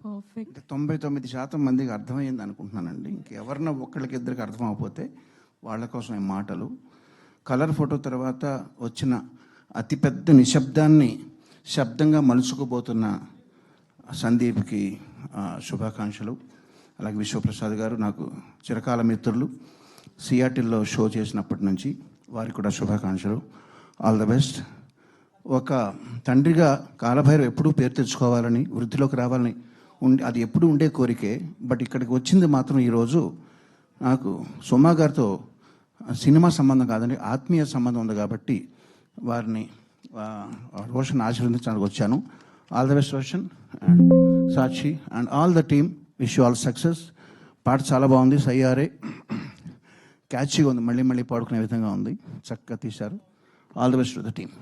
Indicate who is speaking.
Speaker 1: Perfect.
Speaker 2: 99% మందికి అర్థమైంది అనుకుంటున్నానండి. ఇంకెవరన్నా ఒక్కళ్ళకి ఇద్దరికి అర్థం అవ్వకపోతే వాళ్ళ కోసం ఈ మాటలు. కలర్ ఫోటో తర్వాత వచ్చిన అతిపెద్ద నిశ్శబ్దాన్ని శబ్దంగా మలుచుకుపోతున్న సందీప్కి శుభాకాంక్షలు. అలాగే విశ్వప్రసాద్ గారు నాకు చిరకాల మిత్రులు, సియాటిల్లో షో చేసినప్పటి నుంచి వారికి కూడా శుభాకాంక్షలు. All the best. ఒక తండ్రిగా కాలభైరవ్ ఎప్పుడూ పేరు తెచ్చుకోవాలని, వృద్ధిలోకి రావాలని అది ఎప్పుడు ఉండే కోరికే. బట్ ఇక్కడికి వచ్చింది మాత్రం ఈరోజు నాకు సుమా గారితో సినిమా సంబంధం కాదండి, ఆత్మీయ సంబంధం ఉంది కాబట్టి వారిని రోషన్ ఆశీర్వదించడానికి వచ్చాను. All the best Roshan and Sakshi and all the team. Wish you all success. పాట చాలా బాగుంది, సయ్యారే క్యాచీగా ఉంది, మళ్ళీ మళ్ళీ పాడుకునే విధంగా ఉంది, చక్కగా తీశారు. All the best to the team.